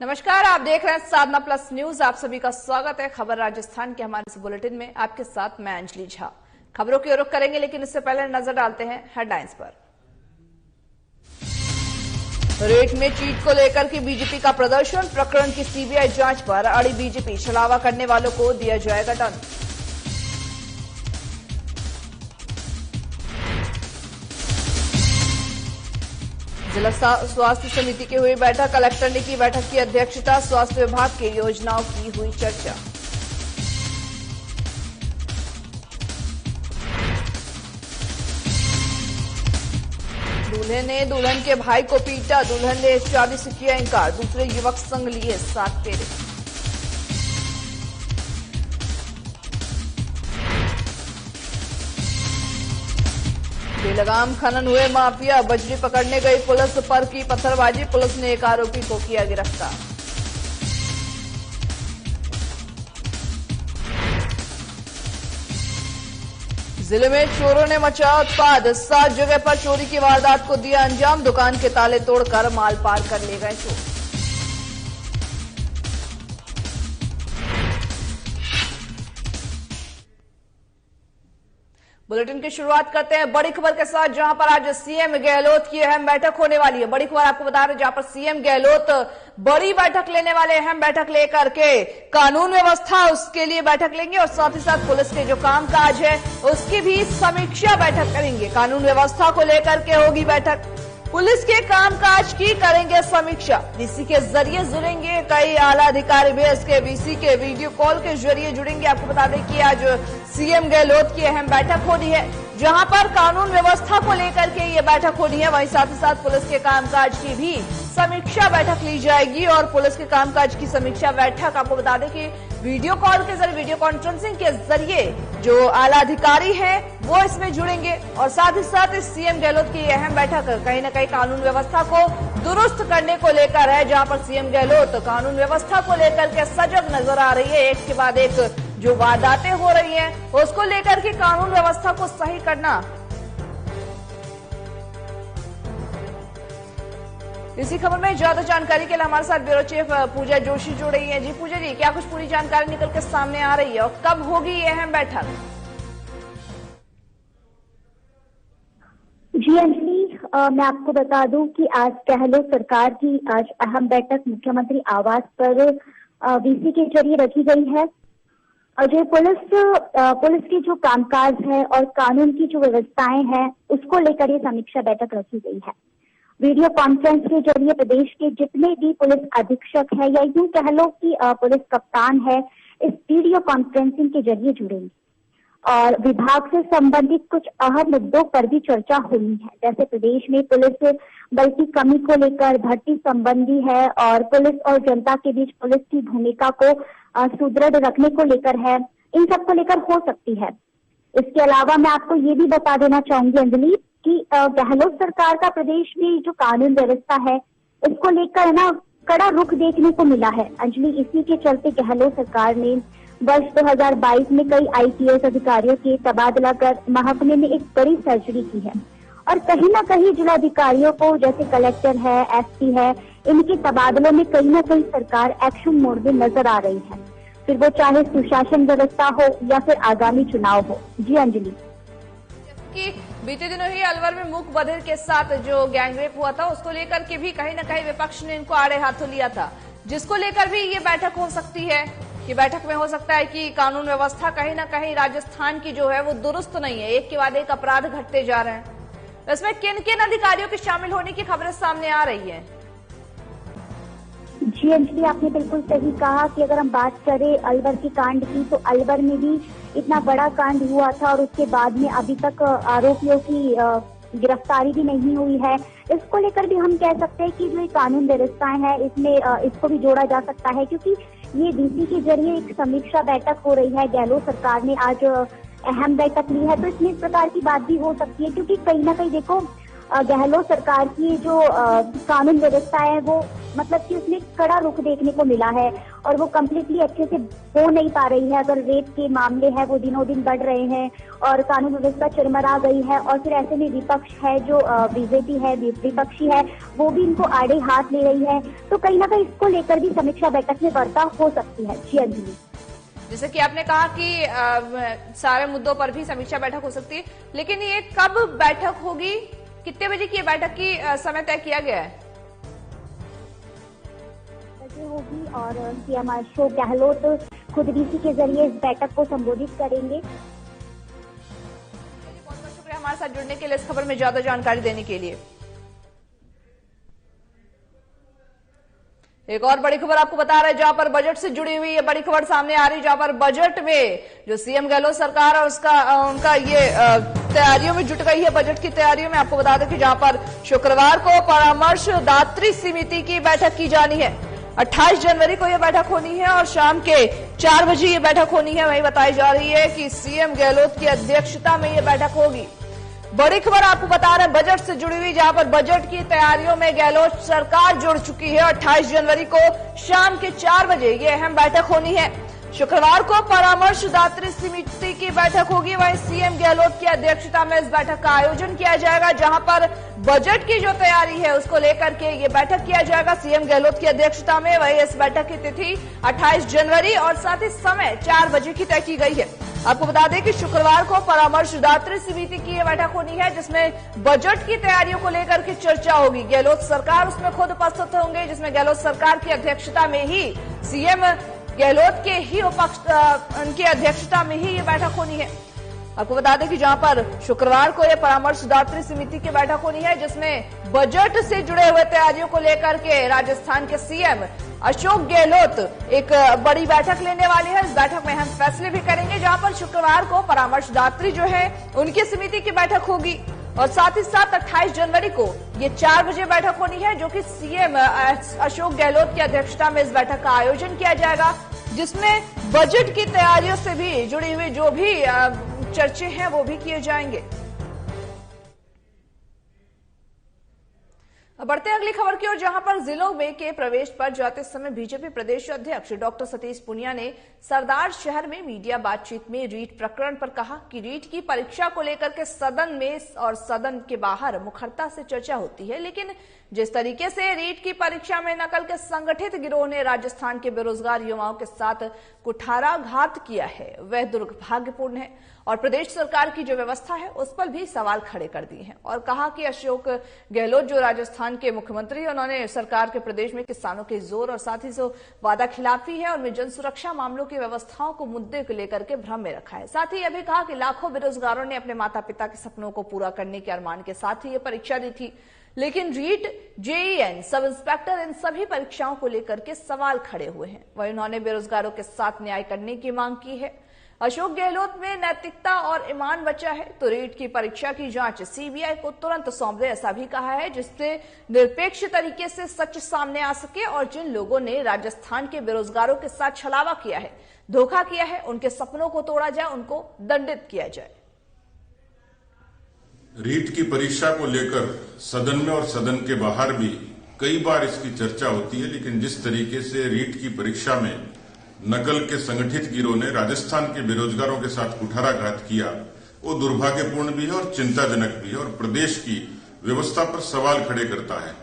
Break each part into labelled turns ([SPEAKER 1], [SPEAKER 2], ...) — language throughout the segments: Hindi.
[SPEAKER 1] नमस्कार, आप देख रहे हैं साधना प्लस न्यूज। आप सभी का स्वागत है खबर राजस्थान के हमारे इस बुलेटिन में। आपके साथ मैं अंजलि झा। खबरों की रुख करेंगे, लेकिन इससे पहले नजर डालते हैं हेडलाइंस पर। रेट में चीट को लेकर के बीजेपी का प्रदर्शन, प्रकरण की सीबीआई जांच पर अड़ी बीजेपी, छलावा करने वालों को दिया जाएगा दंड। जिला स्वास्थ्य समिति की हुई बैठक, कलेक्टर ने की बैठक की अध्यक्षता, स्वास्थ्य विभाग की योजनाओं की हुई चर्चा। दूल्हे ने दुल्हन के भाई को पीटा, दुल्हन ने शादी से किया इनकार, दूसरे युवक संग लिए 7 फेरे। बेलगाम खनन हुए माफिया, बजरी पकड़ने गई पुलिस पर की पत्थरबाजी, पुलिस ने एक आरोपी को किया गिरफ्तार। जिले में चोरों ने मचाया उत्पाद, 7 जगह पर चोरी की वारदात को दिया अंजाम, दुकान के ताले तोड़कर माल पार कर ले गए चोर। बुलेटिन की शुरुआत करते हैं बड़ी खबर के साथ, जहां पर आज सीएम गहलोत की अहम बैठक होने वाली है। बड़ी खबर आपको बता रहे हैं, जहां पर सीएम गहलोत बड़ी बैठक लेने वाले, अहम बैठक लेकर के कानून व्यवस्था उसके लिए बैठक लेंगे और साथ ही साथ पुलिस के जो कामकाज है उसकी भी समीक्षा बैठक करेंगे। कानून व्यवस्था को लेकर के होगी बैठक, पुलिस के कामकाज की करेंगे समीक्षा। वीसी के जरिए जुड़ेंगे कई आला अधिकारी भी, इसके वीसी के वीडियो कॉल के जरिए जुड़ेंगे। आपको बता दें कि आज सीएम गहलोत की अहम बैठक होनी है, जहां पर कानून व्यवस्था को लेकर के ये बैठक होनी है। वहीं साथ ही साथ पुलिस के कामकाज की भी समीक्षा बैठक ली जाएगी और पुलिस के कामकाज की समीक्षा बैठक आपको बता दें कि वीडियो कॉल के जरिए, वीडियो कॉन्फ्रेंसिंग के जरिए जो आला अधिकारी हैं वो इसमें जुड़ेंगे और साथ ही साथ इस सीएम गहलोत की अहम बैठक कहीं न कहीं कानून व्यवस्था को दुरुस्त करने को लेकर है, जहां पर सीएम गहलोत कानून व्यवस्था को लेकर के सजग नजर आ रही है। एक के बाद एक जो वारदातें हो रही हैं उसको लेकर के कानून व्यवस्था को सही करना। इसी खबर में ज्यादा जानकारी के लिए हमारे साथ ब्यूरो चीफ पूजा जोशी जुड़ रही है। जी पूजा जी, क्या कुछ पूरी जानकारी निकल के सामने आ रही है और कब होगी ये अहम बैठक?
[SPEAKER 2] जी अंजलि, मैं आपको बता दूं कि आज गहलोत सरकार की आज अहम बैठक मुख्यमंत्री आवास पर वीसी के जरिए रखी गई है और जो पुलिस की जो कामकाज है और कानून की जो व्यवस्थाएं हैं उसको लेकर ये समीक्षा बैठक रखी गई है। वीडियो कॉन्फ्रेंस के जरिए प्रदेश के जितने भी पुलिस अधीक्षक है या यूं कह लो कि पुलिस कप्तान है, इस वीडियो कॉन्फ्रेंसिंग के जरिए जुड़ेंगे और विभाग से संबंधित कुछ अहम मुद्दों पर भी चर्चा होनी है, जैसे प्रदेश में पुलिस बल की कमी को लेकर, भर्ती संबंधी है और पुलिस और जनता के बीच पुलिस की भूमिका को सुदृढ़ रखने को लेकर है, इन सब को लेकर हो सकती है। इसके अलावा मैं आपको ये भी बता देना चाहूंगी अंजलि कि गहलोत सरकार का प्रदेश में जो कानून व्यवस्था है इसको लेकर ना कड़ा रुख देखने को मिला है अंजलि। इसी के चलते गहलोत सरकार ने वर्ष 2022 में कई आईपीएस अधिकारियों के तबादला कर महकमे में एक बड़ी सर्जरी की है और कहीं ना कहीं जिलाधिकारियों को, जैसे कलेक्टर है, एसपी है, इनके तबादलों में कहीं ना कहीं सरकार एक्शन मोड में नजर आ रही है, फिर वो चाहे सुशासन व्यवस्था हो या फिर आगामी चुनाव हो। जी अंजलि,
[SPEAKER 1] कि बीते दिनों ही अलवर में मूक बधिर के साथ जो गैंगरेप हुआ था उसको लेकर के भी कहीं न कहीं विपक्ष ने इनको आड़े हाथों लिया था, जिसको लेकर भी ये बैठक हो सकती है। कि बैठक में हो सकता है कि कानून व्यवस्था कहीं ना कहीं राजस्थान की जो है वो दुरुस्त नहीं है, एक के बाद एक अपराध घटते जा रहे हैं। इसमें किन किन अधिकारियों के शामिल होने की खबरें सामने आ रही है?
[SPEAKER 2] जी अंजलि, आपने बिल्कुल सही कहा कि अगर हम बात करें अलवर की कांड की, तो अलवर में भी इतना बड़ा कांड हुआ था और उसके बाद में अभी तक आरोपियों की गिरफ्तारी भी नहीं हुई है। इसको लेकर भी हम कह सकते हैं कि जो कानून व्यवस्थाएं हैं इसमें इसको भी जोड़ा जा सकता है, क्योंकि ये वीसी के जरिए एक समीक्षा बैठक हो रही है। गहलोत सरकार ने आज अहम बैठक ली है, तो इसमें इस प्रकार की बात भी हो सकती है, क्योंकि कहीं ना कहीं देखो गहलोत सरकार की जो कानून व्यवस्था है वो मतलब कि उसमें कड़ा रुख देखने को मिला है और वो कम्प्लीटली अच्छे से हो नहीं पा रही है। अगर रेप के मामले हैं वो दिनों दिन बढ़ रहे हैं और कानून व्यवस्था चरमरा गई है और फिर ऐसे में विपक्ष है जो बीजेपी है, विपक्षी है, वो भी इनको आड़े हाथ ले रही है। तो कहीं ना कहीं इसको लेकर भी समीक्षा बैठक में वार्ता हो सकती है। जी अंजलि,
[SPEAKER 1] जैसे कि आपने कहा कि सारे मुद्दों पर भी समीक्षा बैठक हो सकती है, लेकिन ये कब बैठक होगी, कितने बजे की बैठक की समय तय किया गया है?
[SPEAKER 2] होगी और सीएम अशोक गहलोत खुद वीसी के जरिए इस बैठक को संबोधित करेंगे।
[SPEAKER 1] बहुत बहुत शुक्रिया हमारे साथ जुड़ने के लिए, इस खबर में ज्यादा जानकारी देने के लिए। एक और बड़ी खबर आपको बता रहे हैं, जहां पर बजट से जुड़ी हुई ये बड़ी खबर सामने आ रही है, जहां पर बजट में जो सीएम गहलोत सरकार है उनका ये तैयारियों में जुट गई है। बजट की तैयारियों में आपको बता दें कि जहां पर शुक्रवार को परामर्शदात्री समिति की बैठक की जानी है। 28 जनवरी को यह बैठक होनी है और शाम के 4 बजे ये बैठक होनी है। वही बताई जा रही है कि सीएम गहलोत की अध्यक्षता में यह बैठक होगी। बड़ी खबर आपको बता रहे हैं बजट से जुड़ी हुई, जहां पर बजट की तैयारियों में गहलोत सरकार जुड़ चुकी है। 28 जनवरी को शाम के 4 बजे ये अहम बैठक होनी है। शुक्रवार को परामर्शदात्री समिति की बैठक होगी। वहीं सीएम गहलोत की अध्यक्षता में इस बैठक का आयोजन किया जाएगा, जहां पर बजट की जो तैयारी है उसको लेकर के ये बैठक किया जाएगा सीएम गहलोत की अध्यक्षता में। वहीं इस बैठक की तिथि 28 जनवरी और साथ ही समय 4 बजे की तय की गई है। आपको बता दें कि शुक्रवार को परामर्शदात्री समिति की यह बैठक होनी है, जिसमें बजट की तैयारियों को लेकर के चर्चा होगी। गहलोत सरकार उसमें खुद उपस्थित होंगे, जिसमें गहलोत सरकार की अध्यक्षता में ही सीएम गहलोत के ही उनकी अध्यक्षता में ही ये बैठक होनी है। आपको बता दें कि जहां पर शुक्रवार को यह परामर्शदात्री समिति की बैठक होनी है, जिसमें बजट से जुड़े हुए तैयारियों को लेकर के राजस्थान के सीएम अशोक गहलोत एक बड़ी बैठक लेने वाले हैं। इस बैठक में हम फैसले भी करेंगे, जहां पर शुक्रवार को परामर्शदात्री जो है उनकी समिति की बैठक होगी और साथ ही साथ 28 जनवरी को ये 4 बजे बैठक होनी है, जो कि सीएम अशोक गहलोत की अध्यक्षता में इस बैठक का आयोजन किया जाएगा, जिसमें बजट की तैयारियों से भी जुड़ी हुई जो भी चर्चे हैं वो भी किए जाएंगे। अब बढ़ते हैं अगली खबर की ओर, जहां पर जिलों में के प्रवेश पर जाते समय बीजेपी प्रदेश अध्यक्ष डॉक्टर सतीश पूनिया ने सरदार शहर में मीडिया बातचीत में रीट प्रकरण पर कहा कि रीट की परीक्षा को लेकर के सदन में और सदन के बाहर मुखरता से चर्चा होती है, लेकिन जिस तरीके से रीट की परीक्षा में नकल के संगठित गिरोह ने राजस्थान के बेरोजगार युवाओं के साथ कुठाराघात किया है वह दुर्भाग्यपूर्ण है और प्रदेश सरकार की जो व्यवस्था है उस पर भी सवाल खड़े कर दिए हैं। और कहा कि अशोक गहलोत जो राजस्थान के मुख्यमंत्री हैं, उन्होंने सरकार के प्रदेश में किसानों के जोर और साथ ही जो वादा खिलाफी है उनमें जन सुरक्षा मामलों की व्यवस्थाओं को मुद्दे को लेकर के भ्रम में रखा है। साथ ही यह भी कहा कि लाखों बेरोजगारों ने अपने माता पिता के सपनों को पूरा करने के अरमान के साथ ही ये परीक्षा दी थी, लेकिन रीट, जेईएन, सब इंस्पेक्टर, इन सभी परीक्षाओं को लेकर के सवाल खड़े हुए हैं। वहीं उन्होंने बेरोजगारों के साथ न्याय करने की मांग की है। अशोक गहलोत में नैतिकता और ईमान बचा है तो रीट की परीक्षा की जांच सीबीआई को तुरंत सौंप दे, ऐसा भी कहा है, जिससे निरपेक्ष तरीके से सच सामने आ सके और जिन लोगों ने राजस्थान के बेरोजगारों के साथ छलावा किया है, धोखा किया है, उनके सपनों को तोड़ा जाए, उनको दंडित किया जाए।
[SPEAKER 3] रीट की परीक्षा को लेकर सदन में और सदन के बाहर भी कई बार इसकी चर्चा होती है, लेकिन जिस तरीके से रीट की परीक्षा में नकल के संगठित गिरोह ने राजस्थान के बेरोजगारों के साथ कुठाराघात किया, वो दुर्भाग्यपूर्ण भी है और चिंताजनक भी है और प्रदेश की व्यवस्था पर सवाल खड़े करता है।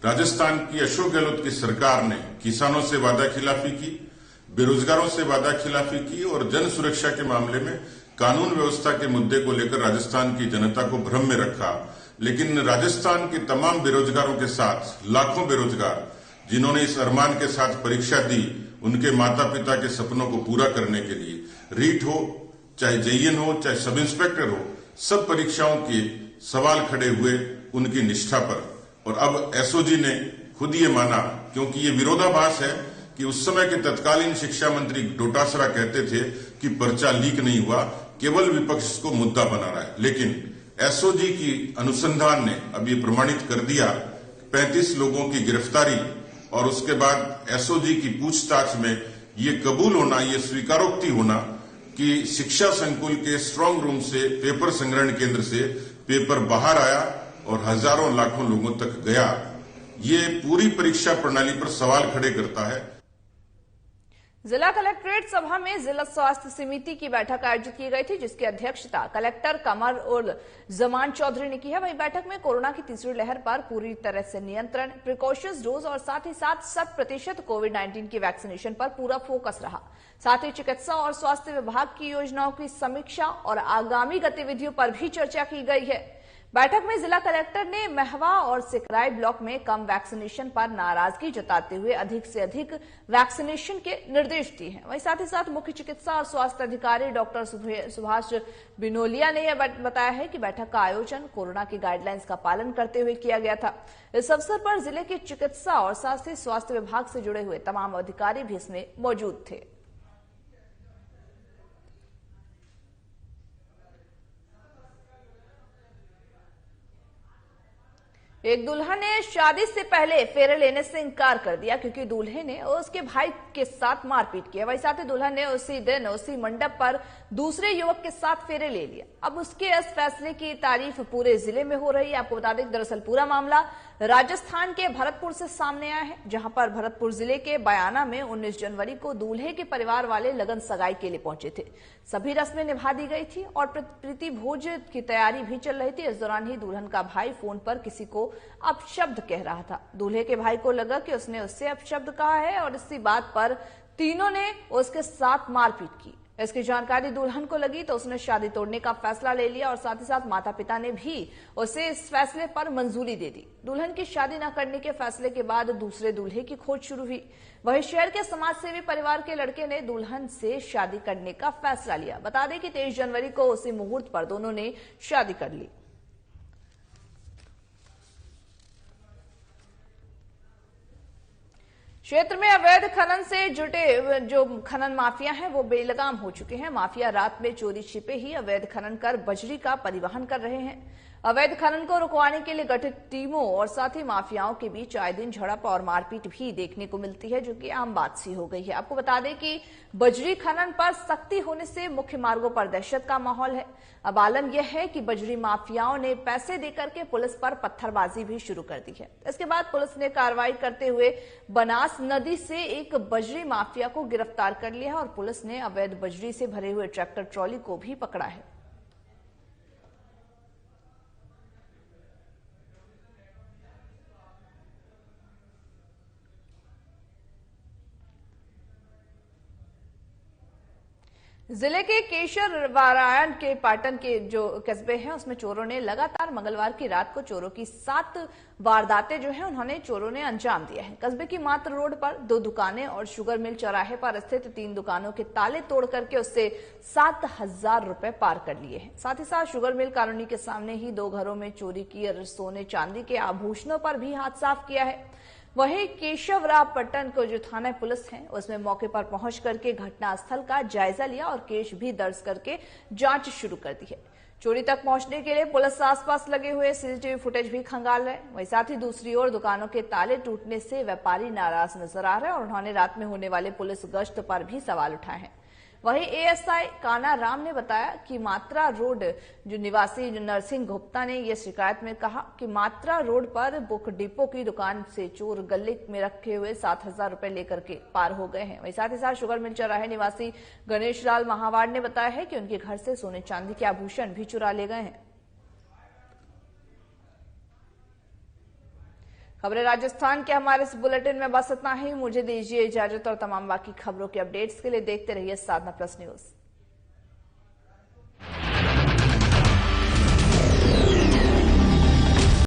[SPEAKER 3] राजस्थान की अशोक गहलोत की सरकार ने किसानों से वादा खिलाफी की, बेरोजगारों से वादा खिलाफी की और जन सुरक्षा के मामले में कानून व्यवस्था के मुद्दे को लेकर राजस्थान की जनता को भ्रम में रखा। लेकिन राजस्थान के तमाम बेरोजगारों के साथ लाखों बेरोजगार जिन्होंने इस अरमान के साथ परीक्षा दी, उनके माता पिता के सपनों को पूरा करने के लिए रीट हो, चाहे जेईएन हो, चाहे सब इंस्पेक्टर हो, सब परीक्षाओं के सवाल खड़े हुए उनकी निष्ठा पर। और अब एसओजी ने खुद ये माना, क्योंकि ये विरोधाभास है कि उस समय के तत्कालीन शिक्षा मंत्री डोटासरा कहते थे कि पर्चा लीक नहीं हुआ, केवल विपक्ष इसको मुद्दा बना रहा है। लेकिन एसओजी की अनुसंधान ने अब ये प्रमाणित कर दिया, 35 लोगों की गिरफ्तारी और उसके बाद एसओजी की पूछताछ में ये कबूल होना, ये स्वीकारोक्ति होना कि शिक्षा संकुल के स्ट्रांग रूम से, पेपर संग्रहण केंद्र से पेपर बाहर आया और हजारों लाखों लोगों तक गया, ये पूरी परीक्षा प्रणाली पर सवाल खड़े करता है।
[SPEAKER 1] जिला कलेक्ट्रेट सभा में जिला स्वास्थ्य समिति की बैठक आयोजित की गई थी, जिसकी अध्यक्षता कलेक्टर कमर उल जमान चौधरी ने की है। वहीं बैठक में कोरोना की तीसरी लहर पर पूरी तरह से नियंत्रण, प्रिकॉशंस डोज और साथ ही साथ 100% कोविड-19 की वैक्सीनेशन पर पूरा फोकस रहा। साथ ही चिकित्सा और स्वास्थ्य विभाग की योजनाओं की समीक्षा और आगामी गतिविधियों पर भी चर्चा की गई है। बैठक में जिला कलेक्टर ने महवा और सिकराई ब्लॉक में कम वैक्सीनेशन पर नाराजगी जताते हुए अधिक से अधिक वैक्सीनेशन के निर्देश दिए हैं। वहीं साथ ही साथ मुख्य चिकित्सा और स्वास्थ्य अधिकारी डॉक्टर सुभाष बिनोलिया ने यह बताया है कि बैठक का आयोजन कोरोना की गाइडलाइंस का पालन करते हुए किया गया था। इस अवसर पर जिले के चिकित्सा और साथ ही स्वास्थ्य विभाग से जुड़े हुए तमाम अधिकारी भी इसमें मौजूद थे। एक दुल्हन ने शादी से पहले फेरे लेने से इनकार कर दिया क्योंकि दूल्हे ने उसके भाई के साथ मारपीट किया। वहीं साथ ही दुल्हन ने उसी दिन उसी मंडप पर दूसरे युवक के साथ फेरे ले लिया। अब उसके इस फैसले की तारीफ पूरे जिले में हो रही है। आपको बता दें दरअसल पूरा मामला राजस्थान के भरतपुर से सामने आया है, जहां पर भरतपुर जिले के बयाना में 19 जनवरी को दूल्हे के परिवार वाले लगन सगाई के लिए पहुंचे थे। सभी रस्में निभा दी गई थी और प्रीति भोज की तैयारी भी चल रही थी। इस दौरान ही दुल्हन का भाई फोन पर किसी को अपशब्द कह रहा था। दूल्हे के भाई को लगा कि उसने उससे अपशब्द कहा है और इसी बात पर तीनों ने उसके साथ मारपीट की। इसकी जानकारी दुल्हन को लगी तो उसने शादी तोड़ने का फैसला ले लिया और साथ ही साथ माता पिता ने भी उसे इस फैसले पर मंजूरी दे दी। दुल्हन की शादी न करने के फैसले के बाद दूसरे दूल्हे की खोज शुरू हुई। वहीं शहर के समाजसेवी परिवार के लड़के ने दुल्हन से शादी करने का फैसला लिया। बता दें कि 23 जनवरी को उसी मुहूर्त पर दोनों ने शादी कर ली। क्षेत्र में अवैध खनन से जुटे जो खनन माफिया हैं वो बेलगाम हो चुके हैं। माफिया रात में चोरी छिपे ही अवैध खनन कर बजरी का परिवहन कर रहे हैं। अवैध खनन को रुकवाने के लिए गठित टीमों और साथ ही माफियाओं के बीच आए दिन झड़प और मारपीट भी देखने को मिलती है, जो कि आम बात सी हो गई है। आपको बता दें कि बजरी खनन पर सख्ती होने से मुख्य मार्गों पर दहशत का माहौल है। अब आलम यह है कि बजरी माफियाओं ने पैसे देकर के पुलिस पर पत्थरबाजी भी शुरू कर दी है। इसके बाद पुलिस ने कार्रवाई करते हुए बनास नदी से एक बजरी माफिया को गिरफ्तार कर लिया है और पुलिस ने अवैध बजरी से भरे हुए ट्रैक्टर ट्रॉली को भी पकड़ा है। जिले के केशरवारायण के पाटन के जो कस्बे हैं उसमें चोरों ने लगातार मंगलवार की रात को चोरों की 7 वारदातें जो हैं उन्होंने चोरों ने अंजाम दिया है। कस्बे की मात्र रोड पर 2 दुकानें और शुगर मिल चौराहे पर स्थित 3 दुकानों के ताले तोड़ करके उससे 7,000 रुपए पार कर लिए हैं। साथ ही साथ शुगर मिल कॉलोनी के सामने ही 2 घरों में चोरी की और सोने चांदी के आभूषणों पर भी हाथ साफ किया है। वहीं केशवरापट्टन को जो थाना पुलिस है उसमें मौके पर पहुंच करके घटनास्थल का जायजा लिया और केस भी दर्ज करके जांच शुरू कर दी है। चोरी तक पहुंचने के लिए पुलिस आसपास लगे हुए सीसीटीवी फुटेज भी खंगाल रहे। वहीं साथ ही दूसरी ओर दुकानों के ताले टूटने से व्यापारी नाराज नजर आ रहे हैं और उन्होंने रात में होने वाले पुलिस गश्त पर भी सवाल उठाए हैं। वहीं एएसआई काना राम ने बताया कि मात्रा रोड जो निवासी नरसिंह गुप्ता ने यह शिकायत में कहा कि मात्रा रोड पर बुक डिपो की दुकान से चोर गले में रखे हुए 7,000 रुपए लेकर के पार हो गए हैं। वहीं साथ ही साथ शुगर मिल चौराहे निवासी गणेश लाल महावाड़ ने बताया है कि उनके घर से सोने चांदी के आभूषण भी चुरा ले गए हैं। खबरें राजस्थान के हमारे इस बुलेटिन में बस इतना ही। मुझे दीजिए इजाजत और तमाम बाकी खबरों के अपडेट्स के लिए देखते रहिए साधना प्लस न्यूज।